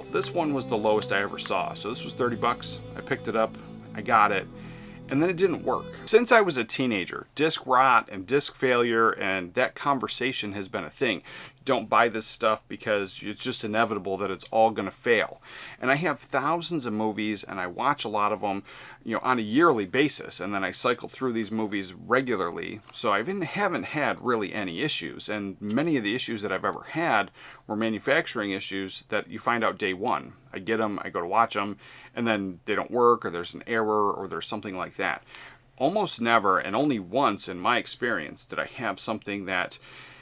This one was the lowest I ever saw. So this was 30 bucks. I picked it up, I got it, and then it didn't work. Since I was a teenager, disc rot and disc failure and that conversation has been a thing. Don't buy this stuff because it's just inevitable that it's all going to fail. And I have thousands of movies and I watch a lot of them, on a yearly basis, and then I cycle through these movies regularly. So I haven't had really any issues, and many of the issues that I've ever had were manufacturing issues that you find out day one. I get them, I go to watch them, and then they don't work, or there's an error, or there's something like that. Almost never, and only once in my experience, did I have something that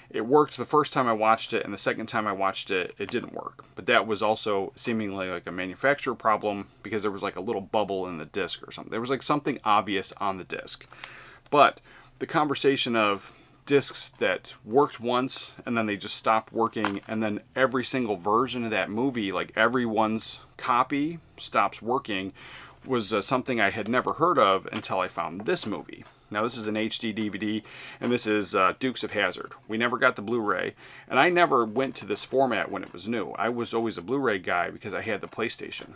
it worked the first time I watched it, and the second time I watched it, it didn't work. But that was also seemingly like a manufacturer problem because there was like a little bubble in the disc or something. There was like something obvious on the disc. But the conversation of discs that worked once and then they just stopped working, and then every single version of that movie, like everyone's copy, stops working, was something I had never heard of until I found this movie. Now this is an HD DVD, and this is Dukes of Hazzard. We never got the Blu-ray, and I never went to this format when it was new. I was always a Blu-ray guy because I had the PlayStation.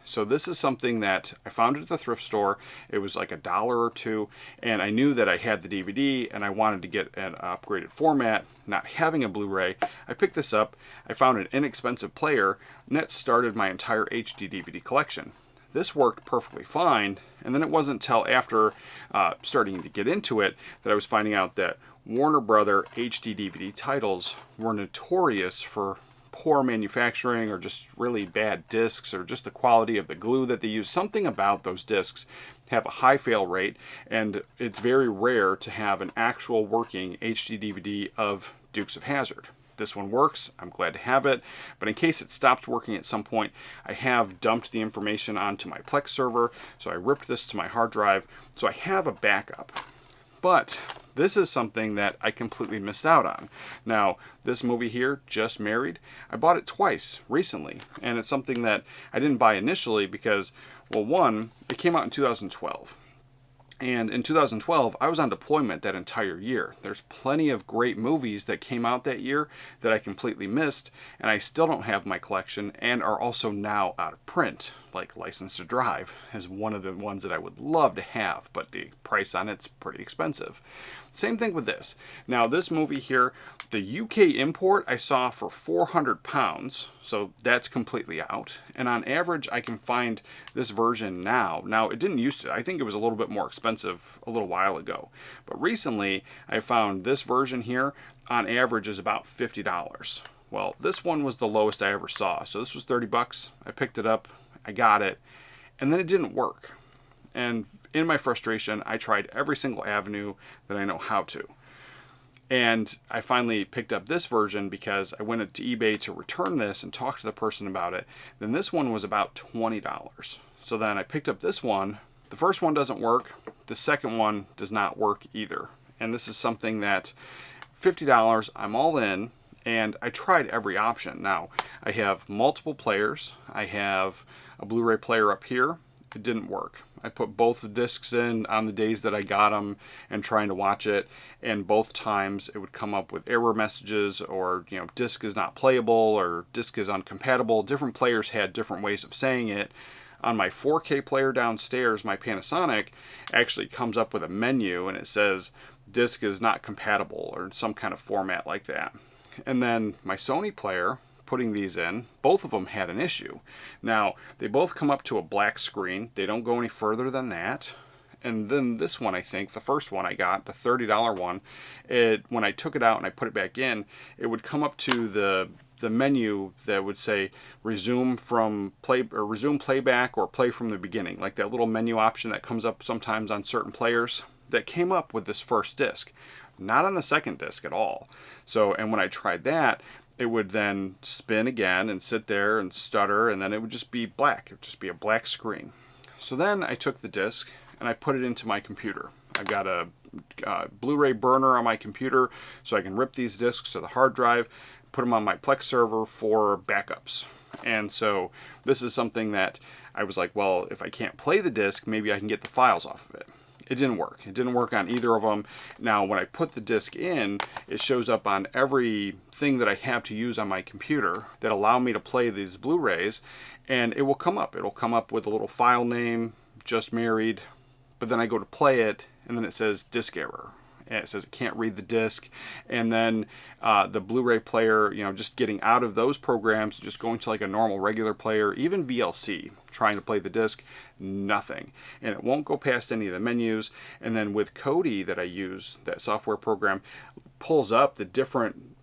So this is something that I found it at the thrift store. It was like $1 or $2, and I knew that I had the DVD and I wanted to get an upgraded format, not having a Blu-ray. I picked this up, I found an inexpensive player, and that started my entire HD DVD collection. This worked perfectly fine, and then it wasn't until after starting to get into it that I was finding out that Warner Brother HD DVD titles were notorious for poor manufacturing, or just really bad discs, or just the quality of the glue that they use. Something about those discs have a high fail rate, and it's very rare to have an actual working HD DVD of Dukes of Hazzard. This one works, I'm glad to have it, but in case it stops working at some point, I have dumped the information onto my Plex server, so I ripped this to my hard drive, so I have a backup. But this is something that I completely missed out on. Now, this movie here, Just Married, I bought it twice recently, and it's something that I didn't buy initially because, well, one, it came out in 2012. And in 2012, I was on deployment that entire year. There's plenty of great movies that came out that year that I completely missed, and I still don't have my collection, and are also now out of print. Like License to Drive is one of the ones that I would love to have, but the price on it's pretty expensive. Same thing with this. Now this movie here, the UK import I saw for £400, so that's completely out. And on average, I can find this version now. Now it didn't used to. I think it was a little bit more expensive a little while ago. But recently, I found this version here on average is about $50. Well, this one was the lowest I ever saw. So this was 30 bucks. I picked it up, I got it, and then it didn't work. And in my frustration, I tried every single avenue that I know how to. And I finally picked up this version because I went to eBay to return this and talk to the person about it. Then this one was about $20. So then I picked up this one. The first one doesn't work. The second one does not work either. And this is something that $50, I'm all in. And I tried every option. Now, I have multiple players. I have a Blu-ray player up here. It didn't work. I put both the discs in on the days that I got them and trying to watch it, and both times it would come up with error messages, or disc is not playable, or disc is uncompatible. Different players had different ways of saying it. On my 4K player downstairs, my Panasonic actually comes up with a menu and it says disc is not compatible, or some kind of format like that. And then my Sony player, putting these in, both of them had an issue. Now, they both come up to a black screen. They don't go any further than that. And then this one, I think, the first one I got, the $30 one, when I took it out and I put it back in, it would come up to the menu that would say resume playback or play from the beginning, like that little menu option that comes up sometimes on certain players. That came up with this first disc, not on the second disc at all. So, and when I tried that, it would then spin again and sit there and stutter, and then it would just be black. It would just be a black screen. So then I took the disc and I put it into my computer. I've got a Blu-ray burner on my computer, so I can rip these discs to the hard drive, put them on my Plex server for backups. And so this is something that I was like, well, if I can't play the disc, maybe I can get the files off of it. it didn't work. It didn't work on either of them. Now, when I put the disc in, it shows up on every thing that I have to use on my computer that allow me to play these Blu-rays, and it will come up. It'll come up with a little file name, just married, but then I go to play it, and then it says disc error. And it says it can't read the disc, and then the Blu-ray player, you know, just getting out of those programs, just going to like a normal regular player, even VLC, trying to play the disc, nothing. And it won't go past any of the menus. And then with Kodi that I use, that software program, pulls up the different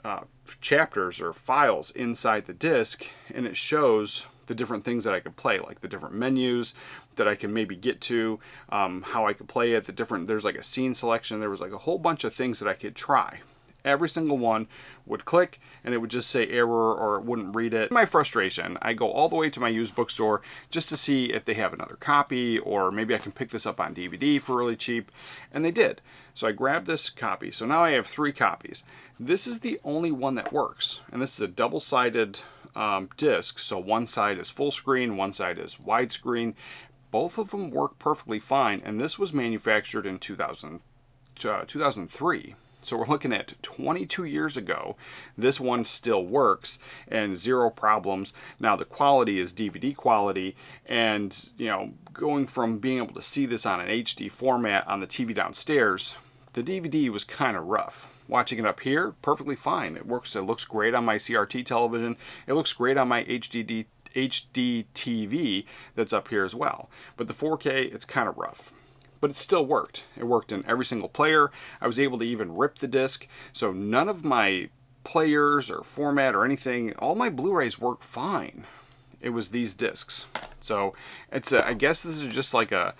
chapters or files inside the disc, and it shows the different things that I could play, like the different menus that I can maybe get to, how I could play it, there's like a scene selection, there was like a whole bunch of things that I could try. Every single one would click and it would just say error, or it wouldn't read it. My frustration, I go all the way to my used bookstore just to see if they have another copy, or maybe I can pick this up on DVD for really cheap, and they did. So I grabbed this copy. So now I have 3 copies. This is the only one that works, and this is a double-sided disc. So one side is full screen, one side is widescreen. Both of them work perfectly fine, and this was manufactured in 2003. So we're looking at 22 years ago. This one still works and 0 problems. Now the quality is DVD quality, and you know, going from being able to see this on an HD format on the TV downstairs, the DVD was kind of rough. Watching it up here, perfectly fine. It works. It looks great on my CRT television. It looks great on my HD TV that's up here as well. But the 4K, it's kind of rough. But it still worked. It worked in every single player. I was able to even rip the disc. So none of my players or format or anything, all my Blu-rays work fine. It was these discs. So it's I guess this is just like a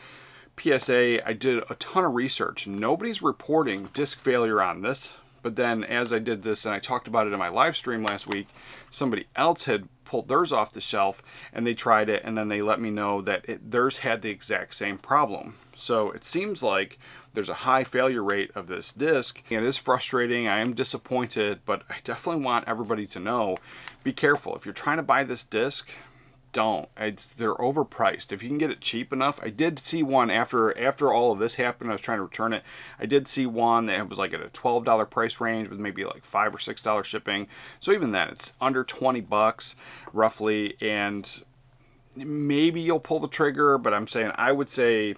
PSA. I did a ton of research. Nobody's reporting disc failure on this. But then as I did this and I talked about it in my live stream last week, somebody else had pulled theirs off the shelf and they tried it, and then they let me know that theirs had the exact same problem. So it seems like there's a high failure rate of this disc. It is frustrating. I am disappointed, but I definitely want everybody to know, be careful. If you're trying to buy this disc, don't. They're overpriced. If you can get it cheap enough. I did see one after all of this happened. I was trying to return it. I did see one that was like at a $12 price range with maybe like $5 or $6 shipping. So even then, it's under 20 bucks roughly, and maybe you'll pull the trigger. But I'm saying, I would say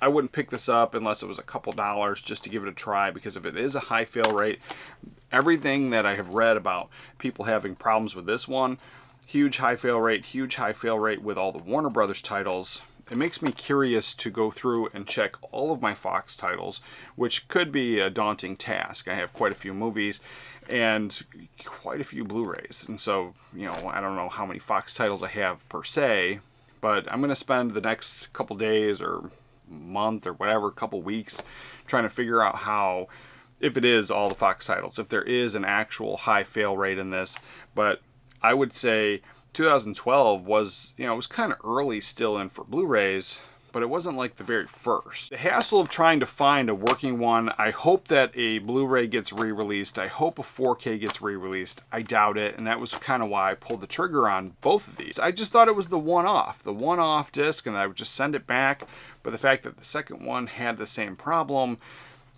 I wouldn't pick this up unless it was a couple dollars just to give it a try, because if it is a high fail rate, everything that I have read about people having problems with this one, huge high fail rate with all the Warner Brothers titles. It makes me curious to go through and check all of my Fox titles, which could be a daunting task. I have quite a few movies and quite a few Blu-rays. And so, you know, I don't know how many Fox titles I have per se, but I'm going to spend the next couple days or month or whatever, couple weeks, trying to figure out how, if it is all the Fox titles, if there is an actual high fail rate in this. But I would say 2012 was, you know, it was kind of early still in for Blu-rays, but it wasn't like the very first. The hassle of trying to find a working one, I hope that a Blu-ray gets re-released. I hope a 4K gets re-released. I doubt it, and that was kind of why I pulled the trigger on both of these. I just thought it was the one-off disc, and I would just send it back. But the fact that the second one had the same problem,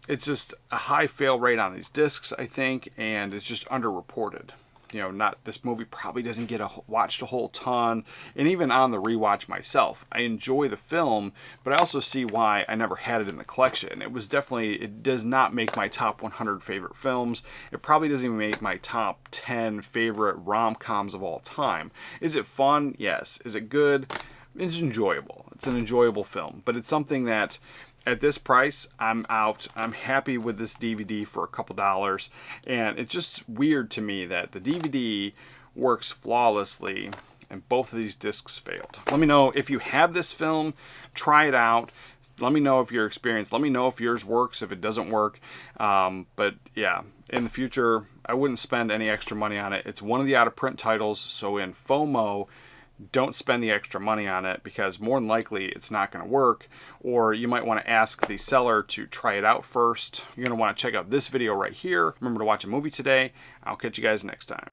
it's just a high fail rate on these discs, I think, and it's just underreported. You know, this movie probably doesn't get watched a whole ton, and even on the rewatch myself, I enjoy the film, but I also see why I never had it in the collection. It does not make my top 100 favorite films. It probably doesn't even make my top 10 favorite rom-coms of all time. Is it fun? Yes. Is it good? It's enjoyable. It's an enjoyable film, but it's something that, at this price, I'm out. I'm happy with this DVD for a couple dollars. And it's just weird to me that the DVD works flawlessly and both of these discs failed. Let me know if you have this film. Try it out. Let me know if your experience. Let me know if yours works, if it doesn't work. But yeah, in the future, I wouldn't spend any extra money on it. It's one of the out-of-print titles, so in FOMO, don't spend the extra money on it, because more than likely it's not going to work, or you might want to ask the seller to try it out first. You're going to want to check out this video right here. Remember to watch a movie today. I'll catch you guys next time.